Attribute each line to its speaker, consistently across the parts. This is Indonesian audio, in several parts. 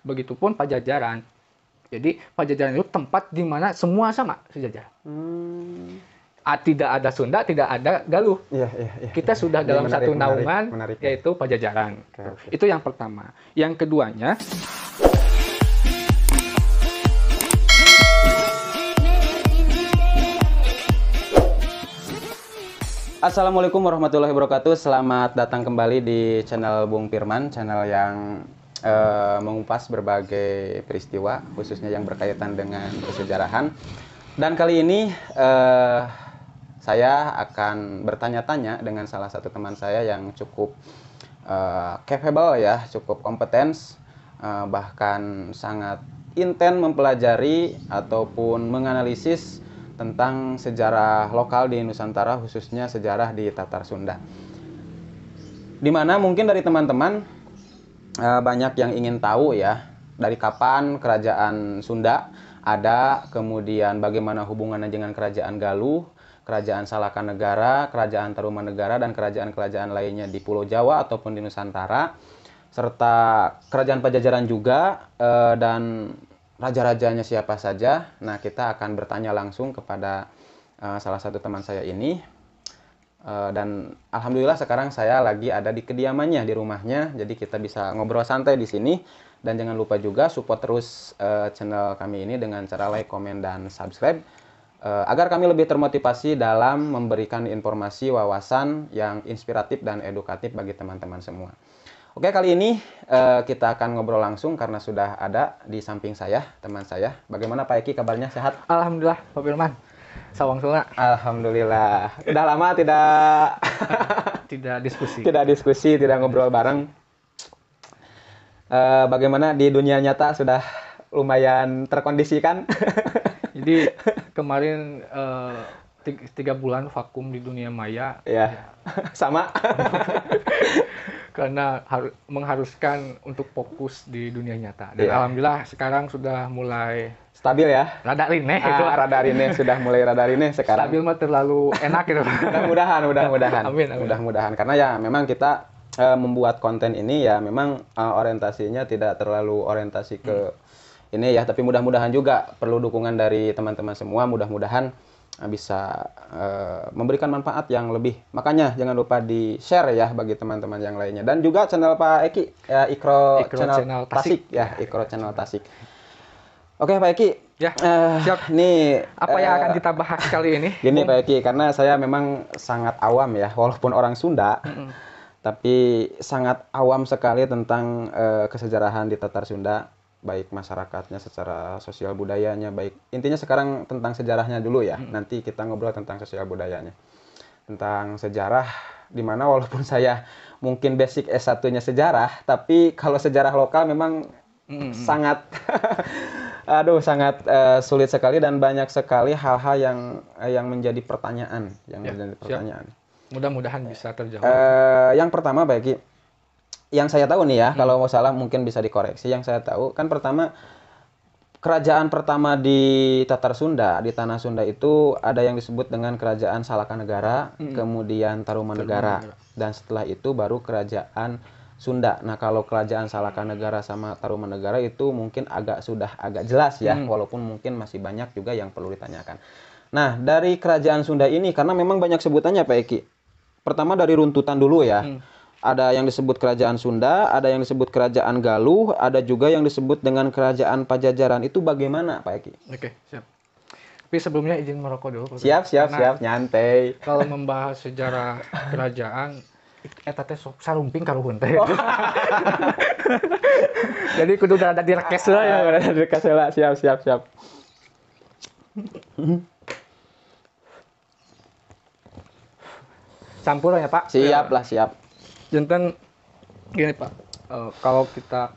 Speaker 1: Begitupun Pajajaran. Jadi Pajajaran itu tempat di mana semua sama sejajar. Tidak ada Sunda, tidak ada Galuh.
Speaker 2: Iya.
Speaker 1: Kita sudah
Speaker 2: Ini
Speaker 1: dalam satu naungan,
Speaker 2: menarik.
Speaker 1: yaitu Pajajaran.
Speaker 2: Oke.
Speaker 1: Itu yang pertama. Yang keduanya,
Speaker 2: Assalamualaikum warahmatullahi wabarakatuh. Selamat datang kembali di channel Bung Firman, channel yang mengupas berbagai peristiwa, khususnya yang berkaitan dengan kesejarahan. Dan kali ini saya akan bertanya-tanya dengan salah satu teman saya yang cukup capable ya, cukup kompeten, bahkan sangat intens mempelajari ataupun menganalisis tentang sejarah lokal di Nusantara, khususnya sejarah di Tatar Sunda. Dimana mungkin dari teman-teman banyak yang ingin tahu ya, dari kapan kerajaan Sunda ada, kemudian bagaimana hubungannya dengan kerajaan Galuh, kerajaan Salakanegara, kerajaan Tarumanegara, dan kerajaan-kerajaan lainnya di Pulau Jawa ataupun di Nusantara, serta kerajaan Pajajaran juga, dan raja-rajanya siapa saja. Nah, kita akan bertanya langsung kepada salah satu teman saya ini. Dan alhamdulillah sekarang saya lagi ada di kediamannya, di rumahnya. Jadi kita bisa ngobrol santai di sini. Dan jangan lupa juga support terus channel kami ini dengan cara like, komen, dan subscribe. Agar kami lebih termotivasi dalam memberikan informasi, wawasan yang inspiratif dan edukatif bagi teman-teman semua. Oke, kali ini kita akan ngobrol langsung karena sudah ada di samping saya, teman saya. Bagaimana Pak Eki, kabarnya sehat?
Speaker 1: alhamdulillah Pak Firman. Sawang Sunda.
Speaker 2: Alhamdulillah. Udah lama tidak diskusi, tidak ngobrol bareng. Bagaimana di dunia nyata, sudah lumayan terkondisikan?
Speaker 1: Jadi kemarin 3 bulan vakum di dunia maya.
Speaker 2: Ya. Sama.
Speaker 1: Karena mengharuskan untuk fokus di dunia nyata. Dan
Speaker 2: Iya.
Speaker 1: alhamdulillah sekarang sudah mulai
Speaker 2: Stabil ya?
Speaker 1: rada rineh itu.
Speaker 2: Rada rineh, sudah mulai rada rineh sekarang.
Speaker 1: Stabil mah terlalu enak gitu.
Speaker 2: Mudah-mudahan.
Speaker 1: Amin.
Speaker 2: Mudah-mudahan. Karena ya memang kita membuat konten ini ya memang orientasinya tidak terlalu orientasi ke ini ya, tapi mudah-mudahan juga perlu dukungan dari teman-teman semua. Mudah-mudahan bisa memberikan manfaat yang lebih. Makanya jangan lupa di-share ya bagi teman-teman yang lainnya. Dan juga channel Pak Eki, ya, Ikro channel Tasik ya, Ikro channel Tasik. Oke Pak Eki,
Speaker 1: Ya, siap.
Speaker 2: Nih
Speaker 1: Apa yang akan kita bahas kali ini?
Speaker 2: gini Pak Eki, karena saya memang sangat awam ya, walaupun orang Sunda, tapi sangat awam sekali tentang kesejarahan di Tatar Sunda, baik masyarakatnya secara sosial budayanya, baik intinya sekarang tentang sejarahnya dulu ya. Nanti kita ngobrol tentang sosial budayanya, tentang sejarah, dimana walaupun saya mungkin basic S1-nya sejarah, tapi kalau sejarah lokal memang sangat sangat sulit sekali, dan banyak sekali hal-hal yang menjadi pertanyaan,
Speaker 1: Mudah-mudahan bisa terjawab.
Speaker 2: Yang pertama Pak Eki, yang saya tahu nih ya, kalau mau salah mungkin bisa dikoreksi. Yang saya tahu kan pertama, kerajaan pertama di Tatar Sunda, di tanah Sunda itu ada yang disebut dengan kerajaan Salakanegara, kemudian Tarumanegara, dan setelah itu baru kerajaan Sunda. Nah, kalau kerajaan Salakanegara sama Tarumanegara itu mungkin sudah agak jelas ya, walaupun mungkin masih banyak juga yang perlu ditanyakan. Nah, dari kerajaan Sunda ini, karena memang banyak sebutannya Pak Eki. Pertama dari runtutan dulu ya. Ada yang disebut kerajaan Sunda, ada yang disebut kerajaan Galuh, ada juga yang disebut dengan kerajaan Pajajaran. Itu bagaimana Pak Eki?
Speaker 1: Oke, siap. Tapi sebelumnya izin merokok dulu.
Speaker 2: Siap, nyantai.
Speaker 1: Kalau membahas sejarah kerajaan, eta teh sok sarumping karuhun teh. Jadi kudu ada direkes lah ya.
Speaker 2: Ada direkes lah, siap.
Speaker 1: Campur ya Pak?
Speaker 2: Siap lah, siap.
Speaker 1: Jantan gini Pak, kalau kita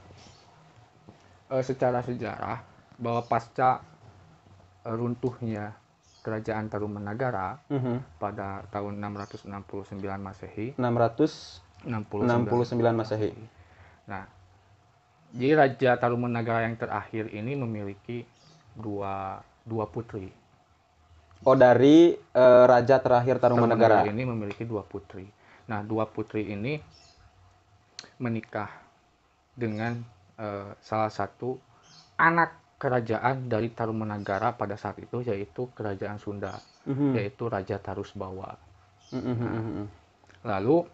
Speaker 1: secara sejarah bahwa pasca runtuhnya kerajaan Tarumanegara pada tahun 669 Masehi.
Speaker 2: 669 Masehi.
Speaker 1: Nah, jadi Raja Tarumanegara yang terakhir ini memiliki dua putri.
Speaker 2: Oh, dari Raja terakhir Tarumanegara
Speaker 1: ini memiliki 2 putri. Nah, 2 putri ini menikah dengan salah satu anak kerajaan dari Tarumanagara pada saat itu, yaitu kerajaan Sunda, yaitu Raja Tarusbawa. Nah, lalu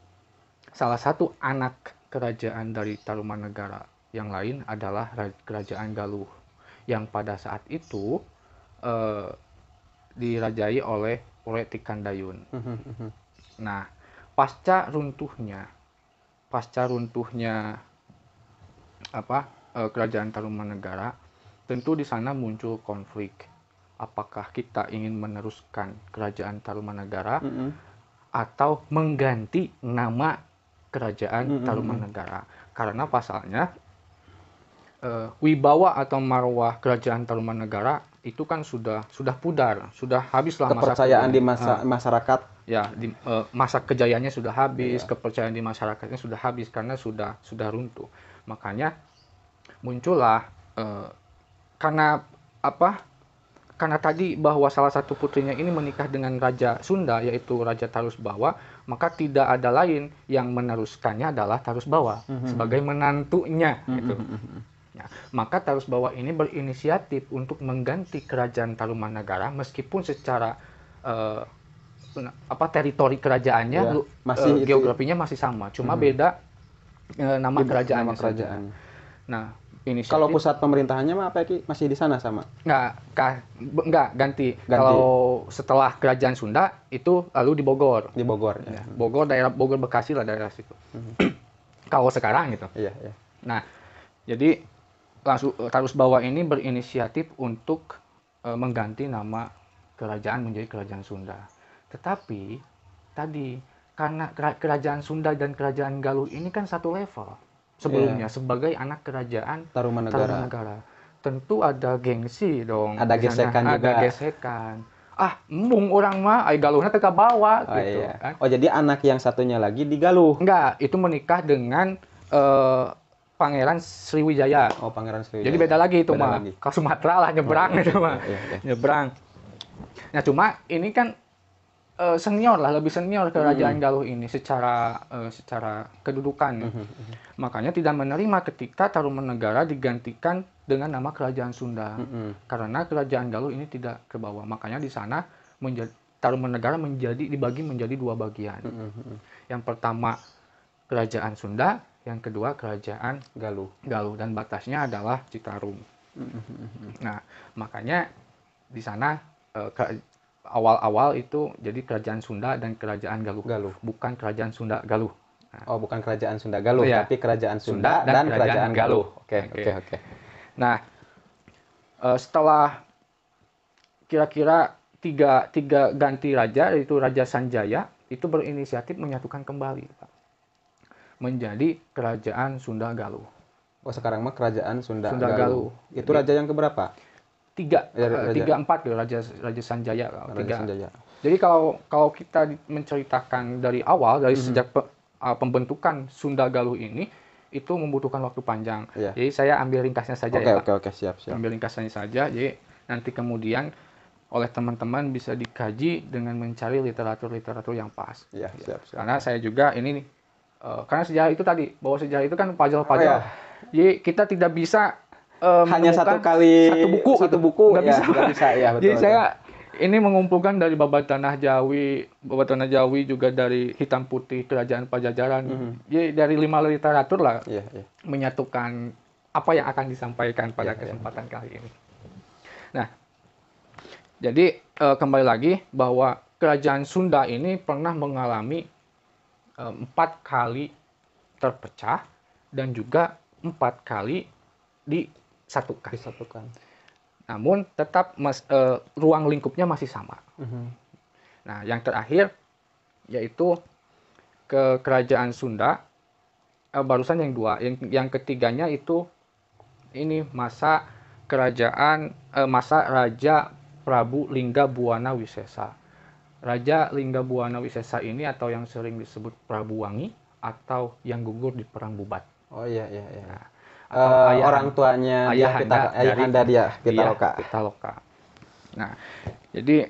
Speaker 1: salah satu anak kerajaan dari Tarumanagara yang lain adalah kerajaan Galuh, yang pada saat itu dirajai oleh Tikandayun. Nah, pasca runtuhnya kerajaan Tarumanagara, tentu di sana muncul konflik. Apakah kita ingin meneruskan kerajaan Tarumanagara atau mengganti nama kerajaan Tarumanagara? Karena pasalnya wibawa atau marwah kerajaan Tarumanagara itu kan sudah pudar, sudah habislah
Speaker 2: kepercayaan di masyarakat.
Speaker 1: Ya, masa kejayaannya sudah habis, kepercayaan di masyarakatnya sudah habis karena sudah runtuh. Makanya muncullah karena tadi bahwa salah satu putrinya ini menikah dengan Raja Sunda, yaitu Raja Tarusbawa, maka tidak ada lain yang meneruskannya adalah Tarusbawa sebagai menantunya gitu. Ya, maka Tarusbawa ini berinisiatif untuk mengganti kerajaan Tarumanagara, meskipun secara teritori kerajaannya masih geografinya masih sama, cuma beda nama kerajaannya saja. Nah,
Speaker 2: kalau pusat pemerintahannya mah apa Ki? Masih di sana sama?
Speaker 1: Enggak, ganti. Kalau setelah kerajaan Sunda itu lalu di Bogor.
Speaker 2: Di Bogor. Ya.
Speaker 1: Bogor, daerah Bogor Bekasi lah, daerah situ. Kalau sekarang gitu.
Speaker 2: Iya.
Speaker 1: Nah, jadi langsung Tarusbawa ini berinisiatif untuk mengganti nama kerajaan menjadi kerajaan Sunda. Tetapi tadi karena kerajaan Sunda dan kerajaan Galuh ini kan satu level sebelumnya sebagai anak kerajaan Tarumanagara. Tentu ada gengsi dong.
Speaker 2: Ada gesekan juga.
Speaker 1: Ada gesekan. Embung orang mah Galuhnya teka bawa gitu.
Speaker 2: Kan? Oh, jadi anak yang satunya lagi di Galuh.
Speaker 1: Enggak, itu menikah dengan Pangeran Sriwijaya.
Speaker 2: Oh, Pangeran Sriwijaya.
Speaker 1: Jadi beda lagi itu mah. Ke Sumatera lah nyebrang itu mah. Nyebrang. Nah, cuma ini kan senior lah, lebih senior kerajaan Galuh ini secara kedudukan. Makanya tidak menerima ketika Tarumanagara digantikan dengan nama kerajaan Sunda. Karena kerajaan Galuh ini tidak ke bawah. Makanya di sana Tarumanagara dibagi menjadi dua bagian. Yang pertama kerajaan Sunda, yang kedua kerajaan Galuh, dan batasnya adalah Citarum. Nah, makanya di sana awal-awal itu jadi kerajaan Sunda dan kerajaan Galuh. Bukan kerajaan Sunda Galuh.
Speaker 2: Nah, bukan kerajaan Sunda Galuh, tapi kerajaan Sunda dan kerajaan Galuh. Oke.
Speaker 1: Nah, setelah kira-kira tiga ganti raja, yaitu Raja Sanjaya, itu berinisiatif menyatukan kembali, Pak, menjadi kerajaan Sunda Galuh.
Speaker 2: Oh, sekarang mah kerajaan Sunda Galuh. Itu raja yang keberapa?
Speaker 1: Tiga empat gitu, Raja Sanjaya. Jadi kalau kita menceritakan dari awal, dari sejak pembentukan Sunda Galuh ini, itu membutuhkan waktu panjang. Jadi saya ambil ringkasnya saja.
Speaker 2: Oke, siap.
Speaker 1: Ambil ringkasnya saja. Jadi nanti kemudian oleh teman-teman bisa dikaji dengan mencari literatur yang pas.
Speaker 2: Siap.
Speaker 1: Karena saya juga ini karena sejarah itu tadi, bahwa sejarah itu kan pajal-pajal. Jadi kita tidak bisa
Speaker 2: hanya satu buku nggak bisa. Ya, betul.
Speaker 1: Jadi saya ini mengumpulkan dari Babat Tanah Jawi juga dari Hitam Putih Kerajaan Pajajaran. Jadi dari 5 literatur lah menyatukan apa yang akan disampaikan pada kesempatan kali ini. Nah, jadi kembali lagi bahwa kerajaan Sunda ini pernah mengalami 4 kali terpecah dan juga 4 kali disatukan. Namun tetap ruang lingkupnya masih sama. Nah, yang terakhir yaitu ke kerajaan Sunda, barusan yang 2. Yang ketiganya itu ini masa Raja Prabu Lingga Buana Wisesa. Raja Lingga Buana Wisesa ini atau yang sering disebut Prabu Wangi atau yang gugur di Perang Bubat.
Speaker 2: Oh iya. Nah, orang tuanya ayahanda dia
Speaker 1: Pitaloka. Nah, jadi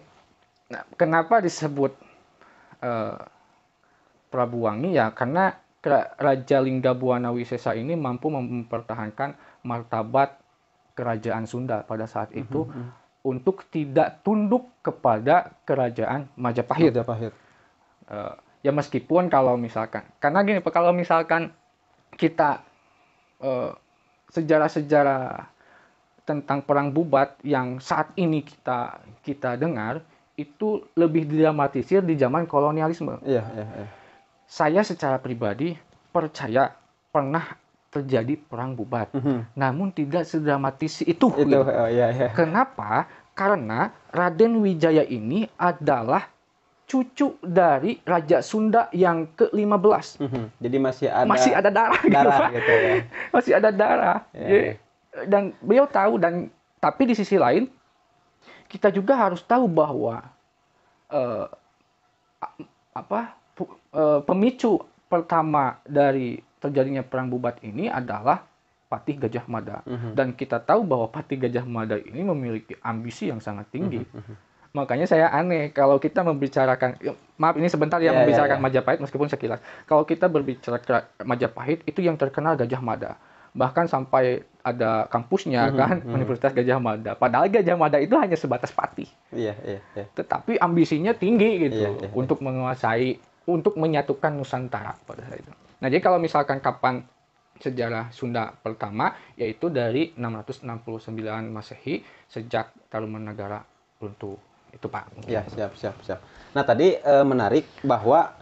Speaker 1: kenapa disebut Prabu Wangi ya? Karena Raja Linggabuana Wisesa ini mampu mempertahankan martabat kerajaan Sunda pada saat itu untuk tidak tunduk kepada kerajaan Majapahit. Ya meskipun kalau misalkan, karena gini, kalau misalkan kita sejarah-sejarah tentang perang Bubat yang saat ini kita dengar itu lebih didramatisir di zaman kolonialisme. Saya secara pribadi percaya pernah terjadi perang Bubat, namun tidak sedramatis itu. Gitu. Kenapa? Karena Raden Wijaya ini adalah cucu dari Raja Sunda yang ke-15.
Speaker 2: Jadi masih ada
Speaker 1: darah gitu ya. Masih ada darah. Dan beliau tahu, tapi di sisi lain kita juga harus tahu bahwa pemicu pertama dari terjadinya perang Bubat ini adalah Patih Gajah Mada. Dan kita tahu bahwa Patih Gajah Mada ini memiliki ambisi yang sangat tinggi. Makanya saya aneh kalau kita membicarakan, maaf ini sebentar ya, membicarakan Majapahit meskipun sekilas. Kalau kita berbicara Majapahit, itu yang terkenal Gajah Mada. Bahkan sampai ada kampusnya kan, Universitas Gajah Mada. Padahal Gajah Mada itu hanya sebatas patih. Tetapi ambisinya tinggi gitu untuk menguasai, untuk menyatukan Nusantara pada saat itu. Nah, jadi kalau misalkan kapan sejarah Sunda pertama, yaitu dari 669 Masehi sejak Tarumanagara runtuh. Itu Pak.
Speaker 2: Ya, siap. Nah, tadi menarik bahwa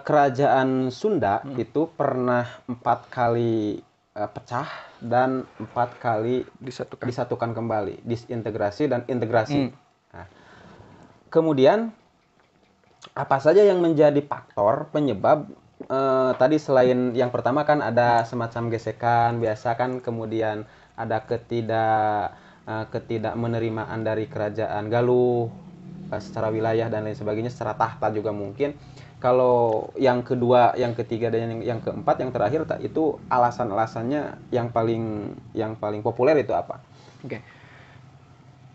Speaker 2: kerajaan Sunda itu pernah 4 kali pecah dan 4 kali disatukan kembali, disintegrasi dan integrasi. Nah, kemudian apa saja yang menjadi faktor penyebab tadi selain yang pertama kan ada semacam gesekan biasa kan, kemudian ada ketidakmenerimaan dari kerajaan Galuh secara wilayah dan lain sebagainya, secara tahta juga mungkin. Kalau yang kedua, yang ketiga dan yang keempat, yang terakhir itu alasan-alasannya yang paling populer itu apa?
Speaker 1: Oke.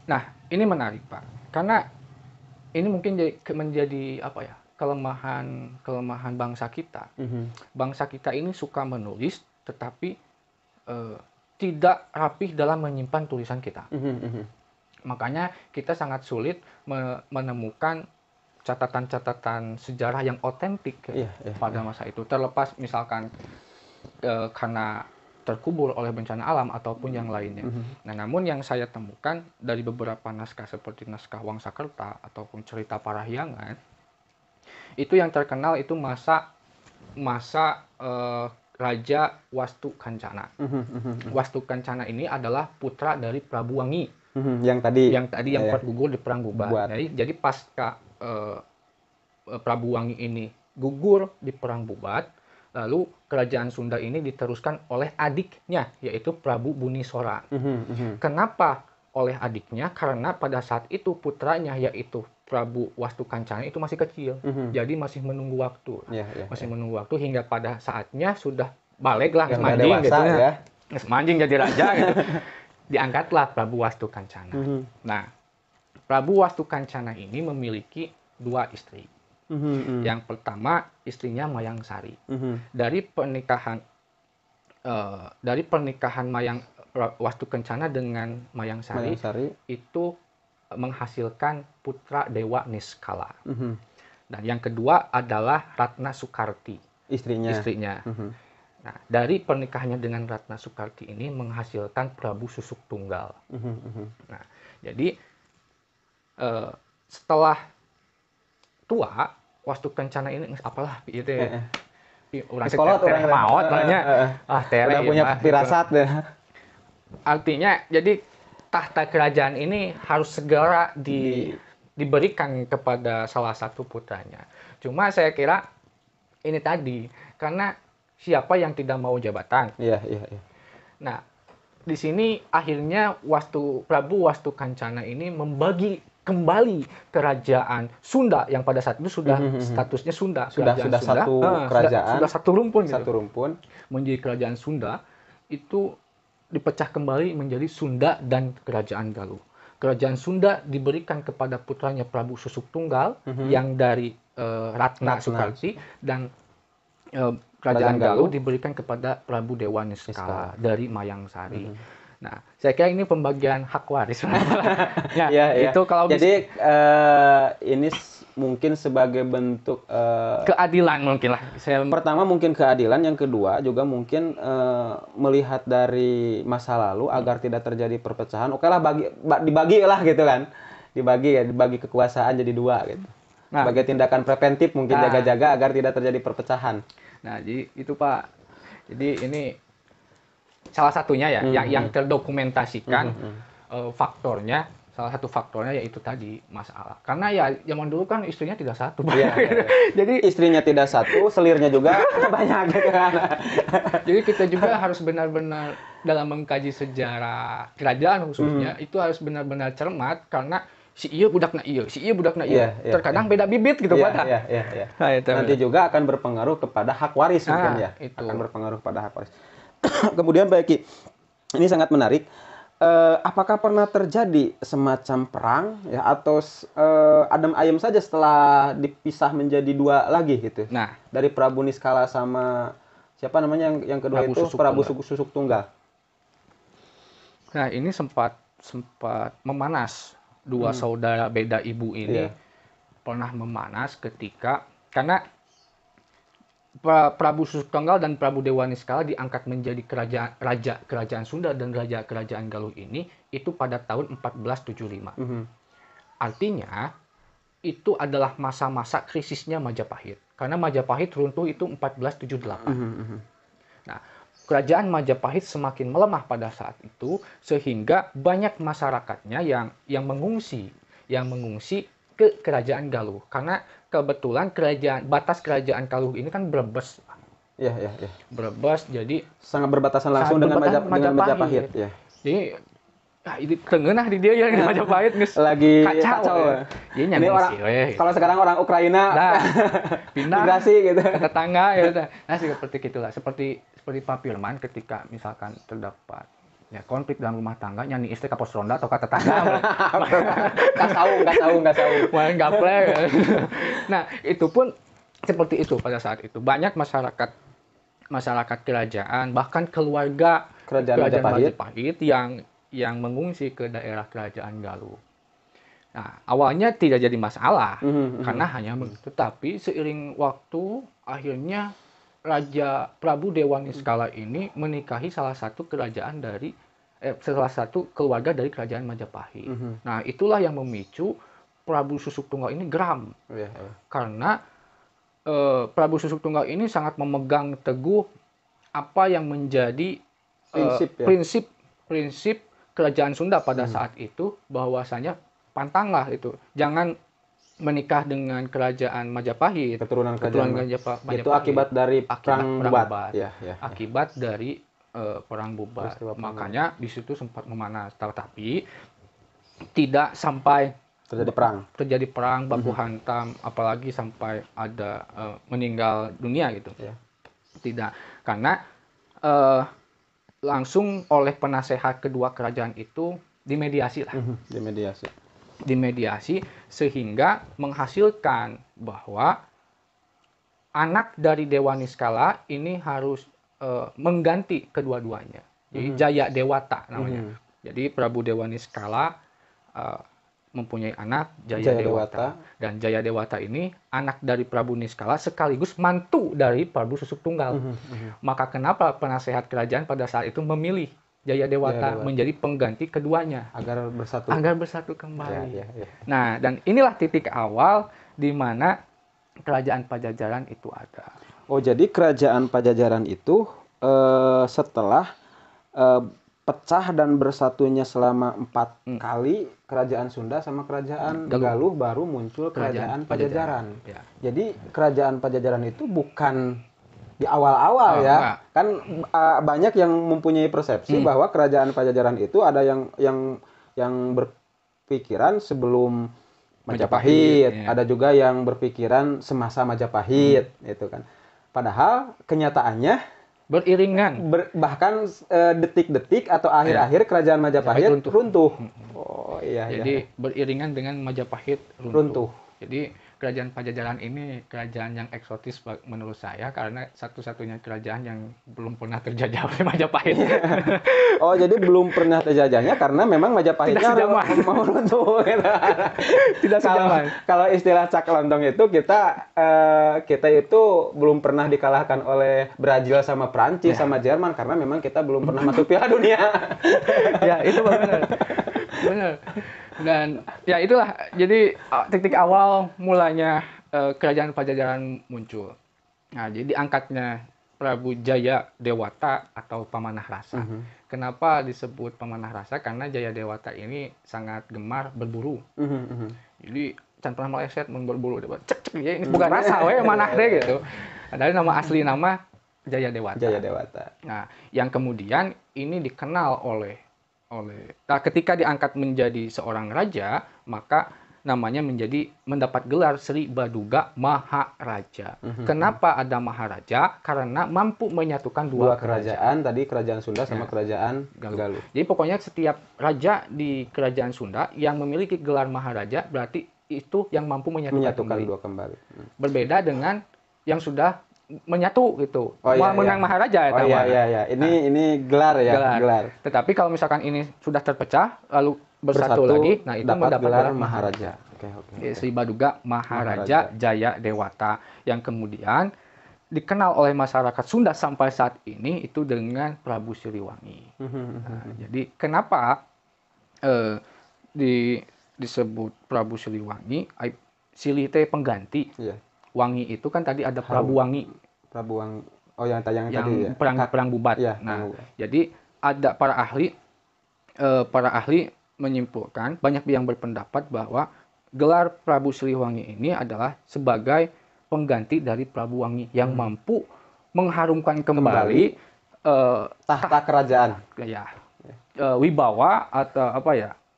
Speaker 1: Nah, ini menarik Pak, karena ini mungkin menjadi apa ya, kelemahan bangsa kita. Bangsa kita ini suka menulis, tetapi tidak rapih dalam menyimpan tulisan kita. Makanya kita sangat sulit menemukan catatan-catatan sejarah yang otentik pada masa itu. Terlepas misalkan karena terkubur oleh bencana alam ataupun yang lainnya. Nah, namun yang saya temukan dari beberapa naskah seperti naskah Wangsakerta ataupun cerita Parahyangan, itu yang terkenal itu masa Raja Wastu Kancana. Wastu Kancana ini adalah putra dari Prabu Wangi. Yang tadi gugur di perang Bubat. Jadi pasca Prabu Wangi ini gugur di perang Bubat, lalu kerajaan Sunda ini diteruskan oleh adiknya, yaitu Prabu Bunisora. Kenapa oleh adiknya? Karena pada saat itu putranya, yaitu Prabu Wastu Kancana itu masih kecil, jadi masih menunggu waktu, menunggu waktu hingga pada saatnya sudah balik lah, manjing gitu ya, manjing jadi raja gitu. Diangkatlah Prabu Wastu Kancana. Nah, Prabu Wastu Kancana ini memiliki 2 istri. Yang pertama istrinya Mayang Sari. Dari pernikahan Mayang Wastu Kencana dengan Mayang Sari itu menghasilkan putra Dewa Niskala. Dan yang kedua adalah Ratna Soekarti, istrinya. Nah, dari pernikahannya dengan Ratna Soekarti ini menghasilkan Prabu Susuk Tunggal. Nah, jadi setelah tua, Wastu Kencana ini apalah itu ya. Orang sekolah maut banyak.
Speaker 2: Udah punya firasat deh.
Speaker 1: Artinya jadi tahta kerajaan ini harus segera diberikan kepada salah satu putranya. Cuma saya kira ini tadi karena siapa yang tidak mau jabatan. Nah, di sini akhirnya Prabu Wastu Kancana ini membagi kembali kerajaan Sunda yang pada saat itu sudah statusnya Sunda.
Speaker 2: Sudah satu kerajaan.
Speaker 1: Sudah satu rumpun.
Speaker 2: Satu rumpun.
Speaker 1: Menjadi kerajaan Sunda itu dipecah kembali menjadi Sunda dan Kerajaan Galuh. Kerajaan Sunda diberikan kepada putranya Prabu Susuk Tunggal yang dari Ratna Soekarti, dan Kerajaan Galuh diberikan kepada Prabu Dewa Niskala dari Mayangsari. Nah, saya kira ini pembagian hak waris.
Speaker 2: Itu kalau jadi ini mungkin sebagai bentuk
Speaker 1: keadilan mungkin lah.
Speaker 2: Pertama mungkin keadilan, yang kedua juga mungkin melihat dari masa lalu agar tidak terjadi perpecahan. Oke lah, dibagi lah gitu kan. Dibagi kekuasaan jadi 2 gitu. Sebagai tindakan preventif mungkin jaga-jaga agar tidak terjadi perpecahan.
Speaker 1: Nah, jadi itu Pak. Jadi ini salah satunya ya yang terdokumentasikan faktornya. Salah satu faktornya yaitu tadi masalah. Karena ya zaman dulu kan istrinya tidak satu.
Speaker 2: Jadi istrinya tidak satu, selirnya juga banyak gitu kan.
Speaker 1: Jadi kita juga harus benar-benar dalam mengkaji sejarah kerajaan khususnya itu harus benar-benar cermat karena si iya budakna iya, si iya budakna iya. Terkadang beda bibit gitu Pak.
Speaker 2: Nah, nanti juga akan berpengaruh kepada hak waris mungkin ya.
Speaker 1: Itu.
Speaker 2: Akan berpengaruh kepada hak waris. Kemudian Pak Eki, ini sangat menarik. Apakah pernah terjadi semacam perang ya atau adem ayem saja setelah dipisah menjadi 2 lagi gitu?
Speaker 1: Nah,
Speaker 2: dari Prabu Niskala sama siapa namanya yang kedua Prabu itu Prabu Susuk Tunggal.
Speaker 1: Nah, ini sempat memanas. 2 saudara beda ibu ini pernah memanas ketika karena Prabu Susuk Tunggal dan Prabu Dewa Niskala diangkat menjadi raja kerajaan Sunda dan raja kerajaan Galuh ini itu pada tahun 1475. Artinya itu adalah masa-masa krisisnya Majapahit. Karena Majapahit runtuh itu 1478. Nah, kerajaan Majapahit semakin melemah pada saat itu sehingga banyak masyarakatnya yang mengungsi ke kerajaan Galuh karena kebetulan batas kerajaan Galuh ini kan Brebes. Brebes jadi
Speaker 2: sangat berbatasan langsung dengan Majapahit ya.
Speaker 1: Jadi ini tengenah di dia ya di Majapahit geus
Speaker 2: lagi kacau.
Speaker 1: Ini orang
Speaker 2: kalau sekarang orang Ukraina
Speaker 1: pindah
Speaker 2: migrasi gitu
Speaker 1: ke tetangga ya. Nah, seperti itulah. Seperti Pak Firman ketika misalkan terdapat ya konflik dalam rumah tangga nyanyi istri ke pos ronda atau ke tetangga
Speaker 2: nggak tahu
Speaker 1: nggak play. Nah, itu pun seperti itu pada saat itu banyak masyarakat kerajaan bahkan keluarga kerajaan Majapahit yang mengungsi ke daerah kerajaan Galuh. Nah, awalnya tidak jadi masalah karena hanya tetapi seiring waktu akhirnya Raja Prabu Dewa Niskala ini menikahi salah satu keluarga dari kerajaan Majapahit. Nah, itulah yang memicu Prabu Susuk Tunggal ini geram. Karena Prabu Susuk Tunggal ini sangat memegang teguh apa yang menjadi prinsip kerajaan Sunda pada saat itu bahwasanya pantanglah itu. Jangan menikah dengan kerajaan Majapahit,
Speaker 2: keturunan Majapahit.
Speaker 1: Itu
Speaker 2: akibat dari perang Bubat.
Speaker 1: Akibat dari perang Bubat. Makanya di situ sempat memanas. Tapi tidak sampai terjadi perang baku hantam, apalagi sampai ada meninggal dunia gitu. Tidak, karena langsung oleh penasehat kedua kerajaan itu dimediasi lah. Dimediasi sehingga menghasilkan bahwa anak dari Dewa Niskala ini harus mengganti kedua-duanya. Jadi Jaya Dewata namanya. Jadi Prabu Dewa Niskala mempunyai anak Jaya Dewata. Dan Jaya Dewata ini anak dari Prabu Niskala sekaligus mantu dari Prabu Susuk Tunggal. Maka kenapa penasehat kerajaan pada saat itu memilih Jaya Dewata menjadi pengganti keduanya
Speaker 2: agar bersatu kembali.
Speaker 1: Nah, dan inilah titik awal di mana kerajaan Pajajaran itu ada.
Speaker 2: Oh, jadi kerajaan Pajajaran itu setelah pecah dan bersatunya selama 4 kali kerajaan Sunda sama kerajaan Galuh baru muncul kerajaan Pajajaran. Jadi kerajaan Pajajaran itu bukan di awal-awal kan banyak yang mempunyai persepsi bahwa kerajaan Pajajaran itu ada yang berpikiran sebelum Majapahit, ada juga yang berpikiran semasa Majapahit itu kan. Padahal kenyataannya
Speaker 1: beriringan,
Speaker 2: bahkan detik-detik atau akhir-akhir kerajaan Majapahit runtuh.
Speaker 1: Jadi beriringan dengan Majapahit runtuh. Jadi kerajaan Pajajaran ini kerajaan yang eksotis menurut saya karena satu-satunya kerajaan yang belum pernah terjajah oleh Majapahit.
Speaker 2: Oh, jadi belum pernah terjajahnya karena memang Majapahitnya
Speaker 1: Tidak sejaman.
Speaker 2: mau runtuh gitu.
Speaker 1: Tidak sejaman.
Speaker 2: Kalau istilah cak lontong itu kita itu belum pernah dikalahkan oleh Brazil sama Prancis sama Jerman karena memang kita belum pernah masuk Piala Dunia.
Speaker 1: Ya, itu benar. Benar. Dan ya itulah jadi titik awal mulanya kerajaan Pajajaran muncul. Nah, jadi angkatnya Prabu Jaya Dewata atau Pamanah Rasa. Kenapa disebut Pamanah Rasa? Karena Jaya Dewata ini sangat gemar berburu. Jadi can pernah meleset mun berburu cek ya ini bukan rasa we manah deh gitu. Padahal nama asli nama Jaya Dewata.
Speaker 2: Jaya Dewata.
Speaker 1: Nah, yang kemudian ini dikenal nah, ketika diangkat menjadi seorang raja, maka namanya mendapat gelar Sri Baduga Maharaja. Kenapa ada Maharaja? Karena mampu menyatukan dua
Speaker 2: kerajaan, tadi kerajaan Sunda sama kerajaan Galuh.
Speaker 1: Jadi pokoknya setiap raja di kerajaan Sunda yang memiliki gelar Maharaja berarti itu yang mampu menyatukan
Speaker 2: dua kembali.
Speaker 1: Berbeda dengan yang sudah menyatu gitu.
Speaker 2: iya.
Speaker 1: Menang Maharaja ya.
Speaker 2: Iya. Ini gelar ya, gelar.
Speaker 1: Tetapi kalau misalkan ini sudah terpecah lalu bersatu lagi, nah itu mendapat gelar
Speaker 2: Maharaja. Oke.
Speaker 1: Sri Baduga Maharaja Jaya Dewata yang kemudian dikenal oleh masyarakat Sunda sampai saat ini itu dengan Prabu Siliwangi. Nah, jadi kenapa disebut Prabu Siliwangi? Silih teh pengganti.
Speaker 2: Iya.
Speaker 1: Wangi itu kan tadi ada Prabu Wangi.
Speaker 2: Prabu Wangi. Oh, yang tadi ya.
Speaker 1: Perang Bubat.
Speaker 2: Ya,
Speaker 1: nah, jadi ada para ahli menyimpulkan, banyak yang berpendapat bahwa gelar Prabu Siliwangi ini adalah sebagai pengganti dari Prabu Wangi yang mampu mengharumkan kembali
Speaker 2: tahta kerajaan.
Speaker 1: Ya. Wibawa atau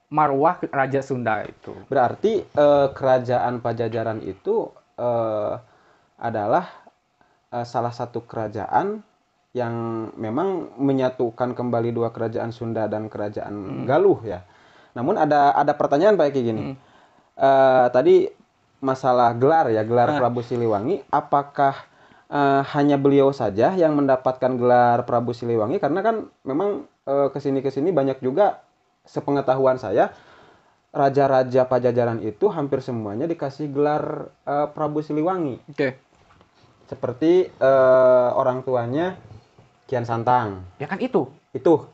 Speaker 1: marwah Raja Sunda itu.
Speaker 2: Berarti kerajaan Pajajaran itu adalah salah satu kerajaan yang memang menyatukan kembali dua kerajaan Sunda dan kerajaan Galuh ya. Namun ada pertanyaan Pak Eki gini. Tadi masalah gelar Prabu Siliwangi, apakah hanya beliau saja yang mendapatkan gelar Prabu Siliwangi? Karena kan memang kesini banyak juga sepengetahuan saya raja-raja Pajajaran itu hampir semuanya dikasih gelar Prabu Siliwangi.
Speaker 1: Oke.
Speaker 2: Seperti orang tuanya Kian Santang.
Speaker 1: Ya kan itu.
Speaker 2: Itu.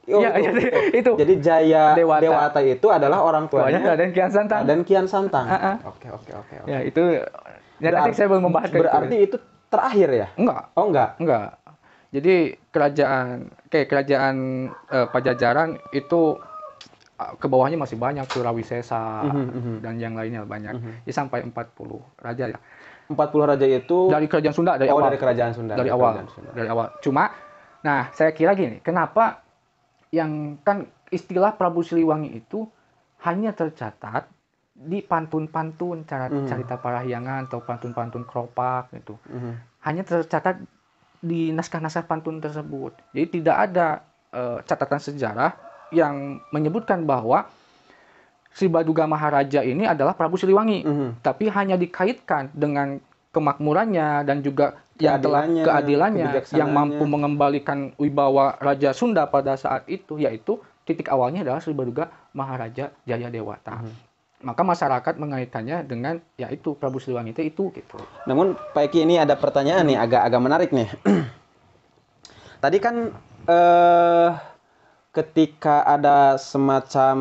Speaker 1: Itu.
Speaker 2: Jadi Jaya Dewata itu adalah orang tuanya
Speaker 1: Raden Kian Santang.
Speaker 2: Kian Santang. Oke.
Speaker 1: Ya, itu nanti saya belum membahas
Speaker 2: berarti itu terakhir ya?
Speaker 1: Enggak.
Speaker 2: Oh, enggak.
Speaker 1: Jadi kerajaan Pajajaran itu ke bawahnya masih banyak, Surawisesa dan yang lainnya banyak. Jadi sampai 40 raja ya.
Speaker 2: 40 raja itu
Speaker 1: dari kerajaan Sunda dari awal.
Speaker 2: Dari kerajaan Sunda.
Speaker 1: Dari awal. Cuma nah, saya kira gini, kenapa yang kan istilah Prabu Siliwangi itu hanya tercatat di pantun-pantun cerita parahyangan atau pantun-pantun keropak gitu. Hanya tercatat di naskah-naskah pantun tersebut. Jadi tidak ada catatan sejarah yang menyebutkan bahwa Sri Baduga Maharaja ini adalah Prabu Siliwangi, tapi hanya dikaitkan dengan kemakmurannya dan juga keadilannya yang mampu mengembalikan wibawa Raja Sunda pada saat itu, yaitu titik awalnya adalah Sri Baduga Maharaja Jaya Dewata. Maka masyarakat mengaitkannya dengan yaitu Prabu Siliwangi itu gitu.
Speaker 2: Namun Pak Eki, ini ada pertanyaan nih agak menarik nih. Tadi kan ketika ada semacam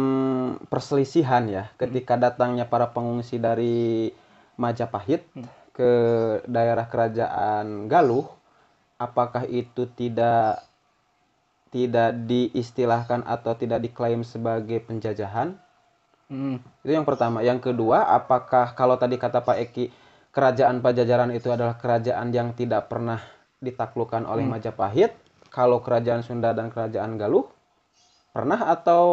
Speaker 2: perselisihan ya, ketika datangnya para pengungsi dari Majapahit ke daerah kerajaan Galuh, apakah itu tidak diistilahkan atau tidak diklaim sebagai penjajahan? Itu yang pertama. Yang kedua, apakah kalau tadi kata Pak Eki, kerajaan Pajajaran itu adalah kerajaan yang tidak pernah ditaklukkan oleh Majapahit? Kalau kerajaan Sunda dan kerajaan Galuh pernah atau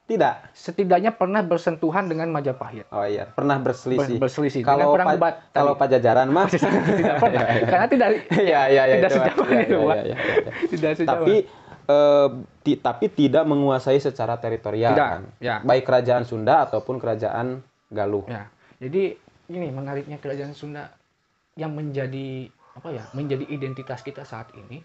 Speaker 2: tidak?
Speaker 1: Setidaknya pernah bersentuhan dengan Majapahit.
Speaker 2: Oh iya, pernah berselisih.
Speaker 1: Kalau
Speaker 2: kalau Pajajaran mah
Speaker 1: tidak pernah. Karena tidak sejauh itu, Pak. Tidak sejauh.
Speaker 2: Tapi tidak menguasai secara teritorial kan?
Speaker 1: Ya.
Speaker 2: Baik kerajaan Sunda ataupun kerajaan Galuh.
Speaker 1: Ya. Jadi ini menariknya kerajaan Sunda yang menjadi menjadi identitas kita saat ini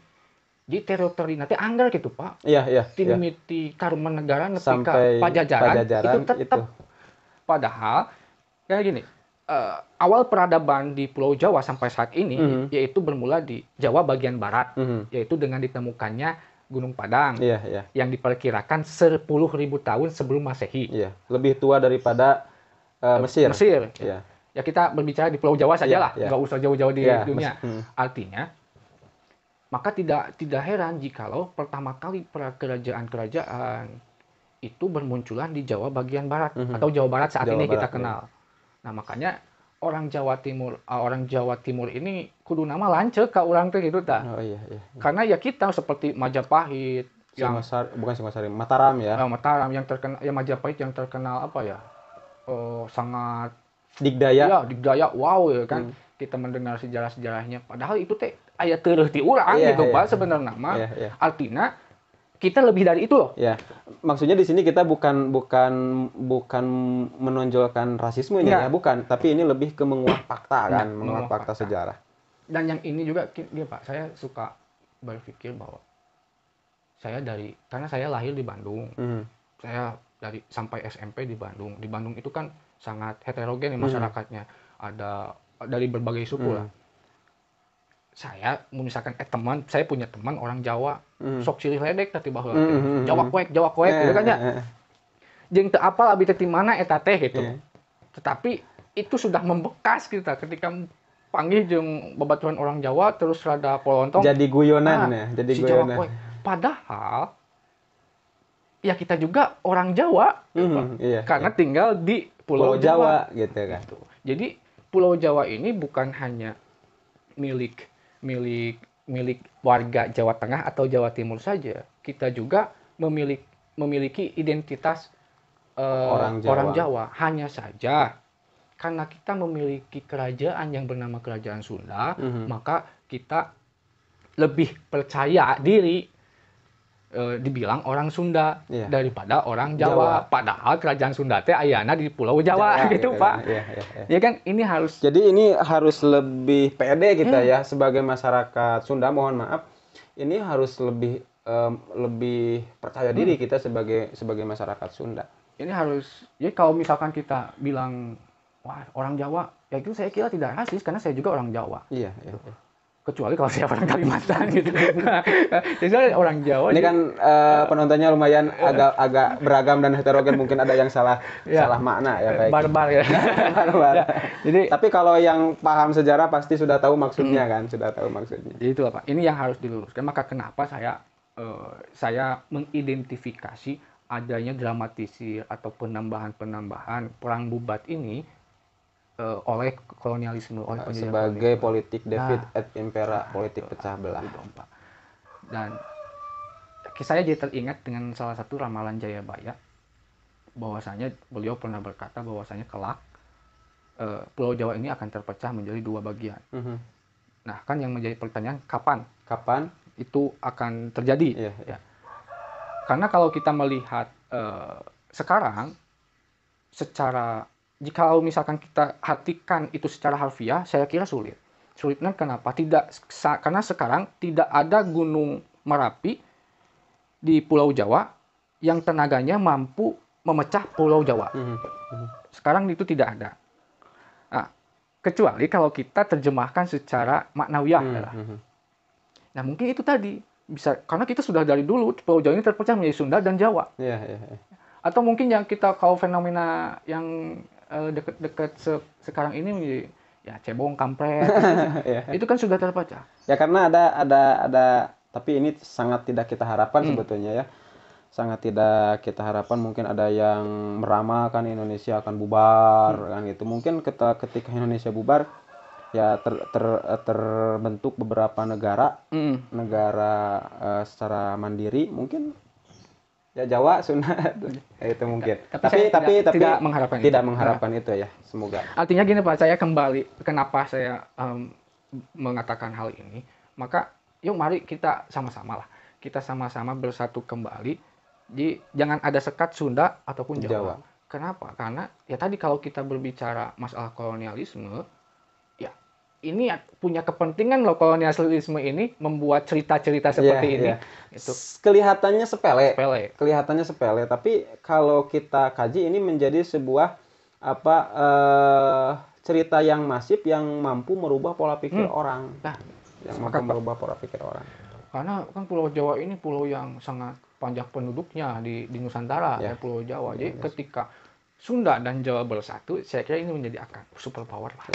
Speaker 1: di teritori nanti anggar gitu Pak.
Speaker 2: Iya.
Speaker 1: Timiti Tarumanegara nepi ka
Speaker 2: Sampai
Speaker 1: Pajajaran
Speaker 2: Pajajaran
Speaker 1: itu tetap. Padahal kayak gini, awal peradaban di Pulau Jawa sampai saat ini yaitu bermula di Jawa bagian barat, yaitu dengan ditemukannya Gunung Padang yang diperkirakan 10.000 tahun sebelum Masehi.
Speaker 2: Iya, lebih tua daripada Mesir.
Speaker 1: Iya. Ya kita berbicara di Pulau Jawa sajalah, nggak usah jauh-jauh di dunia. Artinya, maka tidak heran jikalau pertama kali kerajaan-kerajaan itu bermunculan di Jawa bagian barat atau Jawa Barat saat ini kita kenal. Nah makanya orang Jawa Timur ini kudu nama lancet ka urang teh gitu ta.
Speaker 2: Oh iya.
Speaker 1: Karena ya kita seperti Majapahit,
Speaker 2: bukan Singosari, Mataram ya.
Speaker 1: Mataram yang terkenal, ya Majapahit yang terkenal sangat
Speaker 2: Digdaya.
Speaker 1: Ya, digdaya, wow ya kan. Kita mendengar sejarah-sejarahnya. Padahal itu teh aya teureut ti urang gitu Pak sebenarnya mah. Artinya kita lebih dari itu loh.
Speaker 2: Ya. Maksudnya di sini kita bukan menonjolkan rasismenya ya, bukan, tapi ini lebih ke menguak fakta kan, menguak fakta sejarah.
Speaker 1: Dan yang ini juga gini Pak, saya suka berpikir bahwa karena saya lahir di Bandung. Saya sampai SMP di Bandung. Di Bandung itu kan sangat heterogen ya masyarakatnya. Ada dari berbagai suku lah. Saya misalkan saya punya teman orang Jawa, sok silih ledek teh baheula teh. Jawa kuek gitu kan ya. Jeung teu apal abi teh di mana eta teh gitu. Tetapi itu sudah membekas kita ketika panggil jeung babaturan orang Jawa terus rada polontong.
Speaker 2: Jadi guyonan ya, jadi
Speaker 1: si
Speaker 2: guyonan.
Speaker 1: Jawa kuek. Padahal ya kita juga orang Jawa, karena tinggal di Pulau Jawa
Speaker 2: gitu kan.
Speaker 1: Jadi Pulau Jawa ini bukan hanya milik warga Jawa Tengah atau Jawa Timur saja. Kita juga memiliki identitas orang Jawa. Hanya saja karena kita memiliki kerajaan yang bernama Kerajaan Sunda, maka kita lebih percaya diri dibilang orang Sunda daripada orang Jawa. Padahal kerajaan Sunda teh ayana di Pulau Jawa gitu Pak. Ya kan ini harus.
Speaker 2: Jadi ini harus lebih pede kita ya sebagai masyarakat Sunda, mohon maaf. Ini harus lebih percaya diri kita sebagai masyarakat Sunda.
Speaker 1: Ini harus. Jadi kalau misalkan kita bilang wah orang Jawa, ya itu saya kira tidak rasis karena saya juga orang Jawa.
Speaker 2: Iya.
Speaker 1: Kecuali kalau saya orang Kalimantan gitu. Jadi orang Jawa.
Speaker 2: Ini kan penontonnya lumayan agak beragam dan heterogen, mungkin ada yang salah makna ya kayak.
Speaker 1: Barbar ya.
Speaker 2: Barbar. Jadi tapi kalau yang paham sejarah pasti sudah tahu maksudnya kan, sudah tahu maksudnya.
Speaker 1: Jadi itulah Pak. Ini yang harus diluruskan. Maka kenapa saya mengidentifikasi adanya dramatisir atau penambahan perang bubat ini oleh kolonialisme, oleh penjajahan
Speaker 2: sebagai politik David et Impera, politik pecah belah.
Speaker 1: Dan saya jadi teringat dengan salah satu ramalan Jayabaya, bahwasanya beliau pernah berkata bahwasanya kelak Pulau Jawa ini akan terpecah menjadi 2 bagian. Nah kan yang menjadi pertanyaan kapan itu akan terjadi? Ya. Karena kalau kita melihat sekarang jika misalkan kita artikan itu secara harfiah, saya kira sulit. Sulitnya kenapa? Karena sekarang tidak ada gunung Merapi di Pulau Jawa yang tenaganya mampu memecah Pulau Jawa. Sekarang itu tidak ada. Nah, kecuali kalau kita terjemahkan secara maknawiyah. Nah, mungkin itu tadi bisa karena kita sudah dari dulu Pulau Jawa ini terpecah menjadi Sunda dan Jawa. Atau mungkin yang kita kalau fenomena yang dekat sekarang ini ya cebong kampret itu kan sudah terpecah
Speaker 2: ya karena ada tapi ini sangat tidak kita harapkan sebetulnya ya, sangat tidak kita harapkan. Mungkin ada yang meramalkan Indonesia akan bubar kan gitu. Mungkin ketika Indonesia bubar ya terbentuk beberapa negara secara mandiri, mungkin ya Jawa, Sunda itu mungkin. Tapi
Speaker 1: tidak
Speaker 2: mengharapkan itu ya. Semoga.
Speaker 1: Artinya gini Pak, saya kembali kenapa saya mengatakan hal ini. Maka yuk mari kita sama-sama lah. Kita sama-sama bersatu kembali. Jangan ada sekat Sunda ataupun Jawa. Kenapa? Karena ya tadi kalau kita berbicara masalah kolonialisme, ya ini punya kepentingan loh kolonialisme ini membuat cerita-cerita seperti ini. Itu
Speaker 2: Kelihatannya sepele.
Speaker 1: sepele.
Speaker 2: Kelihatannya sepele, tapi kalau kita kaji ini menjadi sebuah cerita yang masif yang mampu merubah pola pikir orang.
Speaker 1: Nah,
Speaker 2: Yang mampu merubah pola pikir orang.
Speaker 1: karena kan Pulau Jawa ini pulau yang sangat panjang penduduknya di Nusantara, ya Pulau Jawa. Jadi ketika Sunda dan Jawa bersatu, saya kira ini menjadi akan super power lah.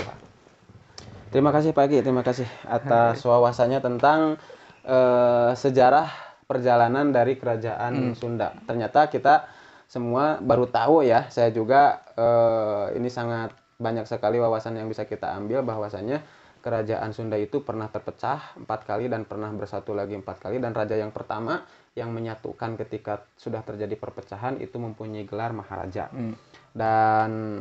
Speaker 2: Terima kasih Pak Ki, terima kasih atas wawasannya tentang sejarah perjalanan dari kerajaan Sunda. Ternyata kita semua baru tahu ya, saya juga ini sangat banyak sekali wawasan yang bisa kita ambil bahwasannya kerajaan Sunda itu pernah terpecah 4 kali dan pernah bersatu lagi 4 kali, dan raja yang pertama yang menyatukan ketika sudah terjadi perpecahan itu mempunyai gelar Maharaja. Dan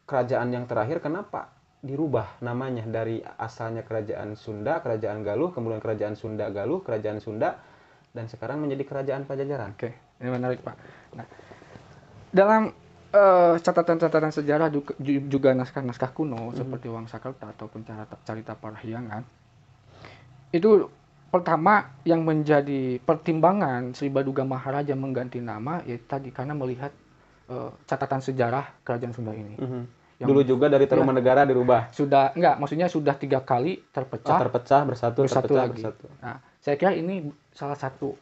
Speaker 2: kerajaan yang terakhir kenapa dirubah namanya dari asalnya kerajaan Sunda, kerajaan Galuh, kemudian kerajaan Sunda Galuh, kerajaan Sunda, dan sekarang menjadi kerajaan Pajajaran.
Speaker 1: Oke, ini menarik Pak. Nah, dalam catatan-catatan sejarah juga naskah-naskah kuno seperti Wangsakerta ataupun Carita Parahyangan, itu pertama yang menjadi pertimbangan Sri Baduga Maharaja mengganti nama ya tadi karena melihat catatan sejarah kerajaan Sunda ini.
Speaker 2: Dulu juga dari Tarumanegara dirubah.
Speaker 1: Maksudnya sudah 3 kali terpecah,
Speaker 2: bersatu
Speaker 1: lagi. Nah, saya kira ini salah satu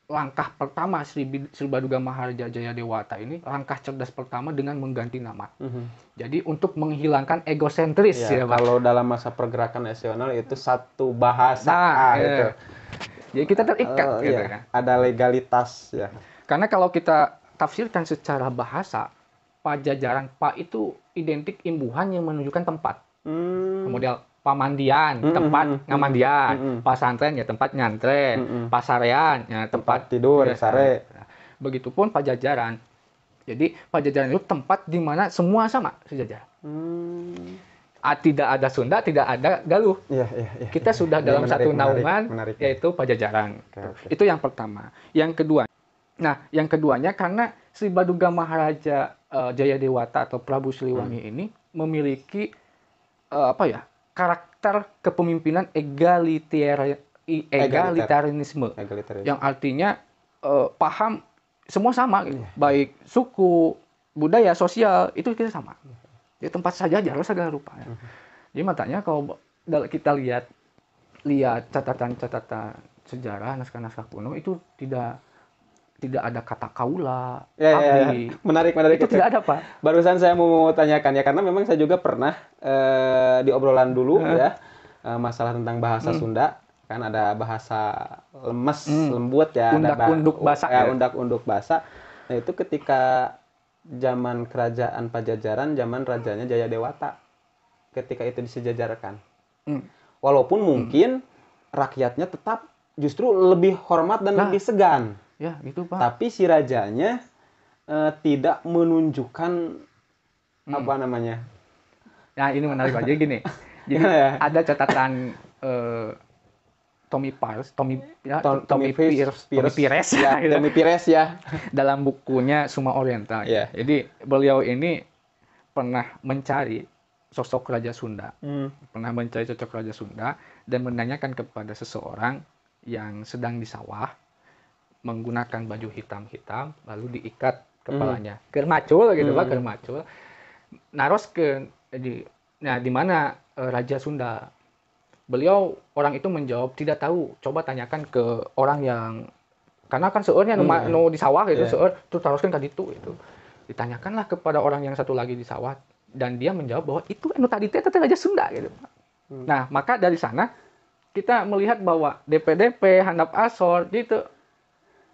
Speaker 1: langkah pertama Sri Baduga Maharaja Jayadewata ini, langkah cerdas pertama dengan mengganti nama. Jadi untuk menghilangkan egosentris ya, Pak.
Speaker 2: Kalau dalam masa pergerakan nasional itu satu bahasa gitu.
Speaker 1: Jadi kita terikat gitu kan.
Speaker 2: Ada legalitas ya.
Speaker 1: Karena kalau kita tafsirkan secara bahasa, Pajajaran Pak itu identik imbuhan yang menunjukkan tempat. Kemudian pamandian, tempat ngamandian, pasantren ya tempat nyantren, pasarean ya tempat
Speaker 2: tidur, sare.
Speaker 1: Nah, begitupun Pajajaran. Jadi Pajajaran itu tempat di mana semua sama sejajar. Tidak ada Sunda, tidak ada Galuh. Kita sudah dalam satu naungan, yaitu Pajajaran. Itu yang pertama. Yang kedua, yang keduanya karena Sri Baduga Maharaja Jayadewata atau Prabu Siliwangi ini memiliki karakter kepemimpinan egalitarisme. Yang artinya paham semua sama gitu. Baik suku, budaya, sosial itu kita sama. Di tempat saja harus segala rupa. Jadi makanya kalau kita lihat catatan-catatan sejarah naskah-naskah kuno itu tidak ada kata kaula, abdi.
Speaker 2: Menarik
Speaker 1: itu tidak ada Pak.
Speaker 2: Barusan saya mau tanyakan ya, karena memang saya juga pernah di obrolan dulu ya masalah tentang bahasa Sunda, kan ada bahasa lemes, lembut ya,
Speaker 1: undak-unduk bahasa.
Speaker 2: Undak-unduk bahasa. Nah itu ketika zaman kerajaan Pajajaran, zaman rajanya Jayadewata, ketika itu disejajarkan, walaupun mungkin rakyatnya tetap justru lebih hormat dan lebih segan.
Speaker 1: Ya, gitu Pak.
Speaker 2: Tapi si rajanya tidak menunjukkan apa namanya.
Speaker 1: Nah, ini menarik Pak. Jadi gini. Jadi ada catatan Tommy Pires dalam bukunya Suma Oriental. Jadi beliau ini pernah mencari sosok Raja Sunda. Pernah mencari sosok Raja Sunda dan menanyakan kepada seseorang yang sedang di sawah menggunakan baju hitam-hitam lalu diikat kepalanya. Kermacul gitu Pak, kermacul. Naroskeun di mana Raja Sunda. Beliau orang itu menjawab tidak tahu. Coba tanyakan ke orang yang karena kan seurnya nu di sawah gitu, seur terus taroskeun ka ditu itu. Ditanyakanlah kepada orang yang satu lagi di sawah dan dia menjawab bahwa itu anu tadi teh Raja Sunda gitu. Nah, maka dari sana kita melihat bahwa DPDP handap asor gitu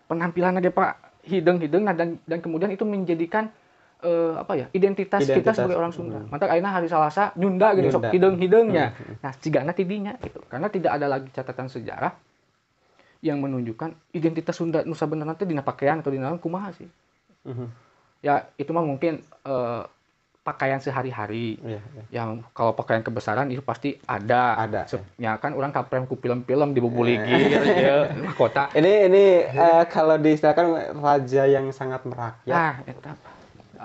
Speaker 1: penampilannya dia Pak hidung-hidung dan kemudian itu menjadikan identitas kita sebagai orang Sunda. Maka akhirnya hari Salasa Nyunda gitu sok hidung-hidungnya. Nah, cigana tidinya gitu. Karena tidak ada lagi catatan sejarah yang menunjukkan identitas Sunda Nusa beneran teh dina pakaian atau dina kumaha sih. Ya, itu mah mungkin pakaian sehari-hari. Yang kalau pakaian kebesaran itu pasti ada. Ya kan orang kaprem ku film-film di Bubuligi ya mahkota.
Speaker 2: Ini kalau diistilahkan raja yang sangat merakyat.
Speaker 1: Eta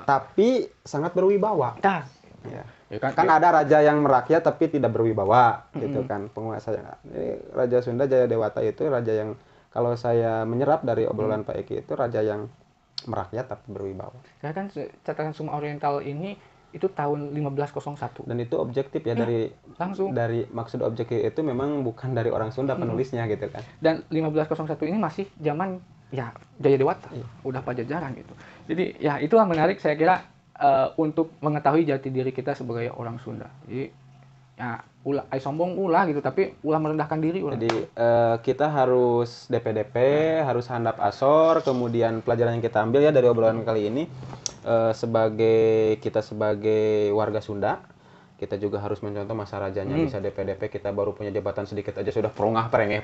Speaker 2: tapi sangat berwibawa.
Speaker 1: Nah,
Speaker 2: Ya.
Speaker 1: ya
Speaker 2: Kan ada raja yang merakyat tapi tidak berwibawa, gitu kan, penguasa. Ini Raja Sunda Jayadewata itu raja yang kalau saya menyerap dari obrolan Pak Eki itu raja yang merakyat tapi berwibawa.
Speaker 1: Saya kan catatan Suma Oriental ini itu tahun 1501.
Speaker 2: Dan itu objektif ya,
Speaker 1: Langsung.
Speaker 2: dari maksud objektif itu memang bukan dari orang Sunda penulisnya gitu kan.
Speaker 1: Dan 1501 ini masih zaman ya Jayadewata, udah Pajajaran gitu. Jadi ya itulah menarik saya kira untuk mengetahui jati diri kita sebagai orang Sunda. Jadi ya ulah sombong ulah gitu, tapi ulah merendahkan diri ulah.
Speaker 2: Jadi kita harus DP-DP, harus handap asor, kemudian pelajaran yang kita ambil ya dari obrolan kali ini sebagai warga Sunda, kita juga harus mencontoh masa rajanya bisa DP-DP, kita baru punya jabatan sedikit aja sudah perungah perengeh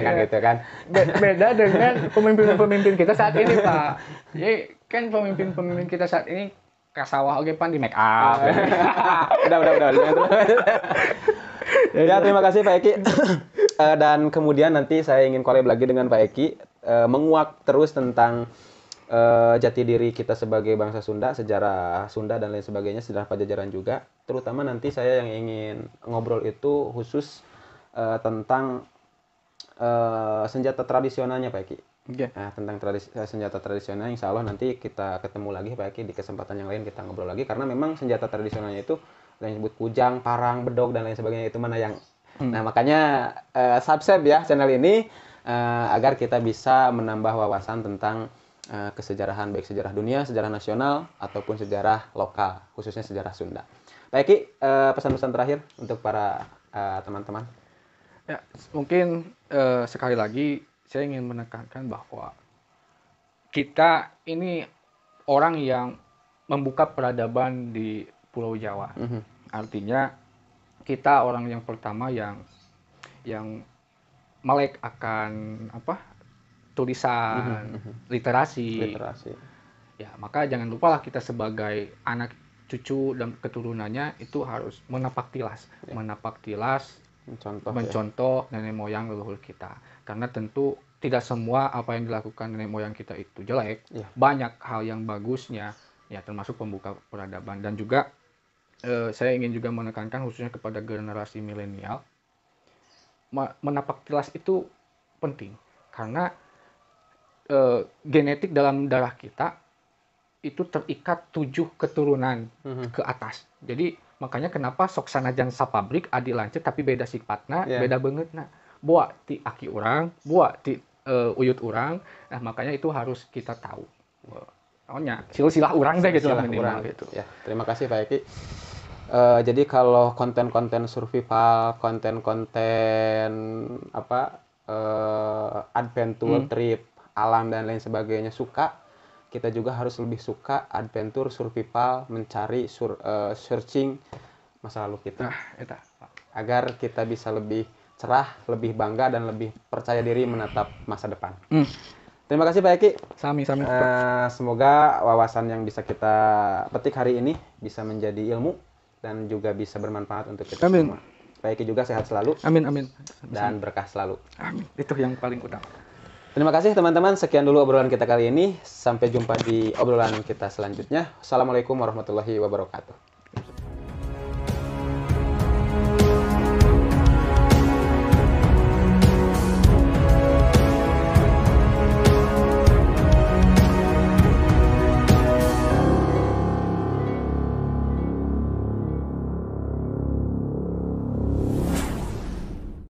Speaker 2: kan gitu kan.
Speaker 1: Beda dengan pemimpin-pemimpin kita saat ini, Pak. Jadi kan pemimpin-pemimpin kita saat ini kasawah oke pan di make up.
Speaker 2: Udah. Ya, terima kasih Pak Eki. Dan kemudian nanti saya ingin collab lagi dengan Pak Eki menguak terus tentang jati diri kita sebagai bangsa Sunda, sejarah Sunda dan lain sebagainya, sejarah Pajajaran juga. Terutama nanti saya yang ingin ngobrol itu khusus tentang senjata tradisionalnya Pak Eki.
Speaker 1: Okay.
Speaker 2: Nah, tentang senjata tradisional, insya Allah nanti kita ketemu lagi Pak Eki di kesempatan yang lain, kita ngobrol lagi, karena memang senjata tradisionalnya itu yang disebut kujang, parang, bedog dan lain sebagainya itu mana yang nah makanya subscribe ya channel ini agar kita bisa menambah wawasan tentang kesejarahan, baik sejarah dunia, sejarah nasional ataupun sejarah lokal, khususnya sejarah Sunda. Pak Eki, pesan-pesan terakhir untuk para teman-teman.
Speaker 1: Ya, mungkin sekali lagi saya ingin menekankan bahwa kita ini orang yang membuka peradaban di Pulau Jawa. Artinya kita orang yang pertama yang melek akan tulisan, literasi. Ya, maka jangan lupalah kita sebagai anak cucu dan keturunannya itu harus menapak tilas, mencontoh nenek moyang leluhur kita. Karena tentu tidak semua apa yang dilakukan nenek moyang kita itu jelek. Banyak hal yang bagusnya, ya termasuk pembuka peradaban. Dan juga saya ingin juga menekankan khususnya kepada generasi milenial, menapak tilas itu penting. Karena genetik dalam darah kita itu terikat 7 keturunan ke atas. Jadi makanya kenapa sok sanajan sapabrik adi lanceuk tapi beda sifatna, beda banget nah. Buat ti aki urang, buat ti uyut urang. Nah, makanya itu harus kita tahu. Pokoknya silsilah urang deh gitu lah minimal gitu.
Speaker 2: Ya, terima kasih Pak Eki. Jadi kalau konten-konten survival, konten-konten adventure, trip, alam dan lain sebagainya suka, kita juga harus lebih suka adventure, survival, mencari searching masa lalu kita. Agar kita bisa lebih cerah, lebih bangga dan lebih percaya diri menatap masa depan. Terima kasih Pak Eki.
Speaker 1: Sami-sami.
Speaker 2: Semoga wawasan yang bisa kita petik hari ini bisa menjadi ilmu dan juga bisa bermanfaat untuk kita semua. Pak Eki juga sehat selalu.
Speaker 1: Amin.
Speaker 2: Dan berkah selalu.
Speaker 1: Amin. Itu yang paling utama.
Speaker 2: Terima kasih teman-teman. Sekian dulu obrolan kita kali ini. Sampai jumpa di obrolan kita selanjutnya. Assalamualaikum warahmatullahi wabarakatuh.